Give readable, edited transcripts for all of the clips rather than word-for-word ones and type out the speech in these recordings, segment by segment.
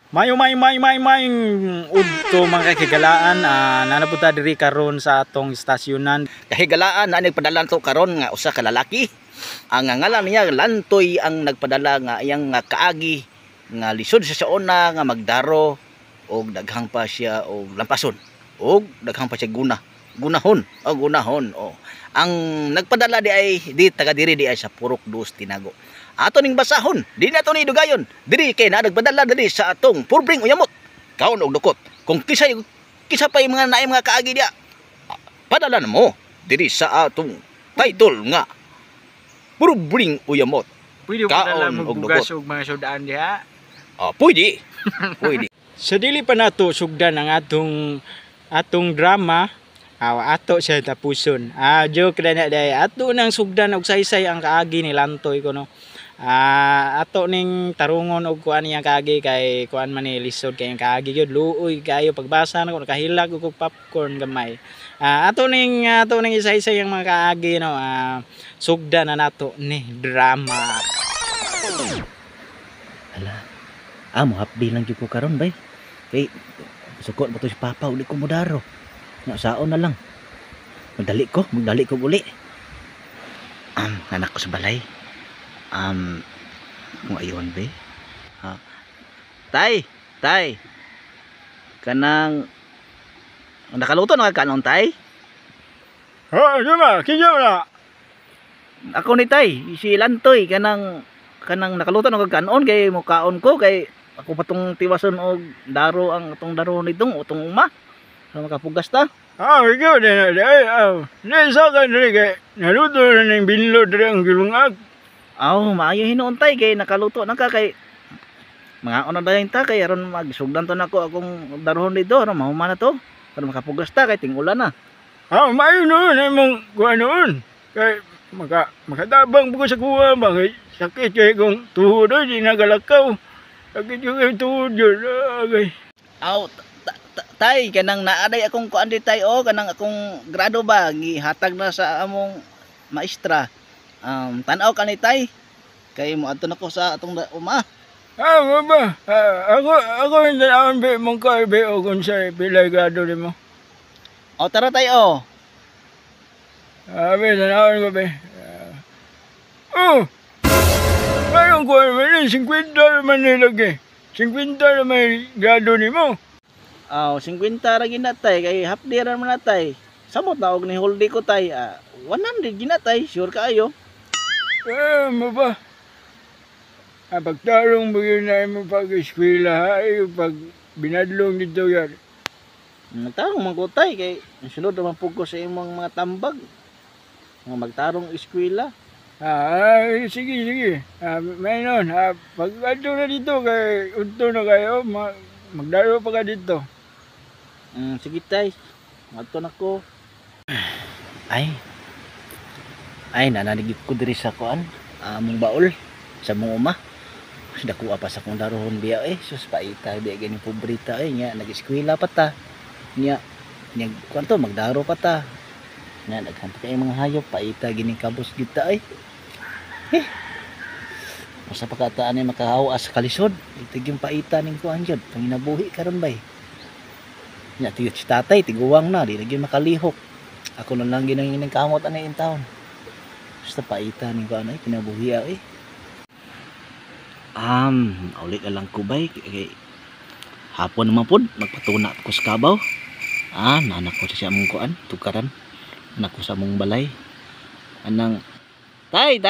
May udto mga kahigalaan nanapunta diri karon sa atong istasyonan. Kahigalaan na nagpadala to karon nga usa ka lalaki. Ang ngalan niya Lantoy ang nagpadala nga iyang nga kaagi nga lisod siya sa una nga magdaro og daghang pa siya og lampason og daghang pa siya gunahon. Ang nagpadala di ay taga diri di ay sa Purok Dos Tinago. Ato ning basahon, di na to ni dugayon. Diri kay na nagpadala diri sa atong Purbring Uyamot. Kaon og dukot. Kung kisa pa yung mga naay mga kaagi dia, padala na mo diri sa atong title nga Purbring Uyamot. Pwede ko padala magbugas og mga sudaan diha. Pwede. Sa dili pa nato sugdan ang atong drama, ato siya tapuson. Joke na day. Ato nang sugdan og saysay ang kaagi ni Lantoy ko no. Ato ning tarungon og kuan niya kaagi kay kuan man ni lisod kay ang kaagi gyud luoy kayo pagbasa nako nakahilag og popcorn gamay. Ato ning isa-isa yung mga kaagi no. Sugdan na nato ni drama. Ala. Mo hapdi lang jud ko karon bay. Kay sukot ba to si Papa uli ko modaro. Nga saon na lang. Magdali ko uli. Anak ko sa balay. Kung ayon be. Tay. Kanang nakaluto na kanon tay? Diba? Kinyo na. Ako ni tay, si Lantoy kanang nakaluto na kanon kay mukaon ko kay ako patong tiwason og daro ang atong daro nitong utong uma. Sa makapugas ta. Ikaw din na. Nasa ka diri kay naluto na ning binlo diri ang gilungag. Maayo hinuon tay kay nakaluto na ka kay mga ono dayon ta kay aron magsugdan to nako akong darohon dito aron mahuman na to para makapugas ta kay ting-ulan na. Maayo noon imong kuan noon. Kay makadabang buko sa kuha ba kay sakit kay kung tuhod di nagalakaw. Sakit yung tuhod yun. Tay kanang naaday akong kuan di tay kanang akong grado ba gihatag na sa among maestra. Tanaw ka ni tay kay moadto nako sa atong uma. Baba. Ako hindi naman mong karbe o kung sa pilay grado ni mo. Tara tay tanawan ko be. Mayroon ko naman 50 naman nilagay. 50 naman grado ni mo. 50 ra ginatay kay hapdi ra man natay. Samot na og ni holdi ko tay. 100 ginatay, sure kaayo. Maba. Pagtarong mo yun na mo pag-eskwela pag binadlong dito yan. Magtarong man ko tay kay sunod naman po ko sa imong mga tambag. Mga magtarong eskwela. Sige. May nun. Pag adto na dito kay unto na kayo, magdaro pa ka dito. Sige tay. Adto na ko. Ay nananigip ko diri sa kuan. Among baol sa mong uma. Dakuha pa sa kong darohon biya sus paita biya gani pobrita nya nag-eskwela pa ta. Nya kuan to magdaro pa ta. Nya daghan pa kay mga hayop paita gini kabus kita Masa pagkataan ni makahawa sa kalisod, itig yung paita ning kuan jud, panginabuhi karon bay. Nya tiyo si tatay tiguwang na, di lagi makalihok. Ako na lang ginang kamot ani in taon. Basta paita ning kuan kinabuhi ulit na lang ko bay kay hapon naman pod magpatuna ko sa kabaw. Nanak ko sa among kuan, tukaran. Anak ko sa among balay. Anang Tay.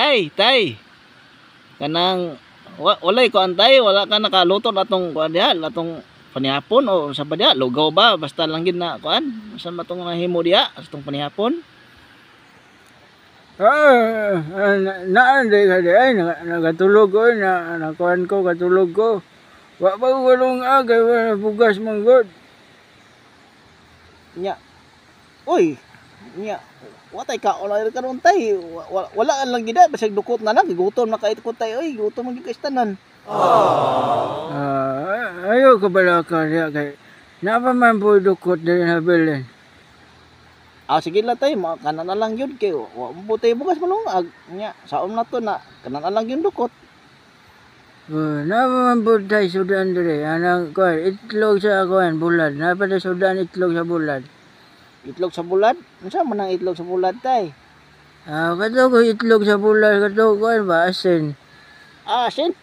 Kanang walay ko antay, wala ka nakaluto atong kuan diha, atong panihapon o sa ba diha, lugaw ba basta lang gid na kuan, sa matong nahimo diha, sa tong panihapon. Naanday ka di ay nagatulog ko nakuan ko katulog ko. Wa ba walong agay wala bugas manggod. Nya. Watay ka olay karon tay. Wala lang gid basig dukot na lang gutom na kait ko tay gutom man gyud kay tanan. Ayo ka bala ka diha kay napa man po dukot diri na bilin. Sige lang tay, kana na lang yun kay wa mo tay bugas malungag nya saom na to na kana na lang yung dukot. Naman po tayo sudan dire. Anang kuan itlog sa kuan bulad. Napada sudan itlog sa bulad. Itlog sa bulad? Unsa man ang itlog sa bulad tay? Kato ko itlog sa bulad kato kuan ba asin. Ah, sin.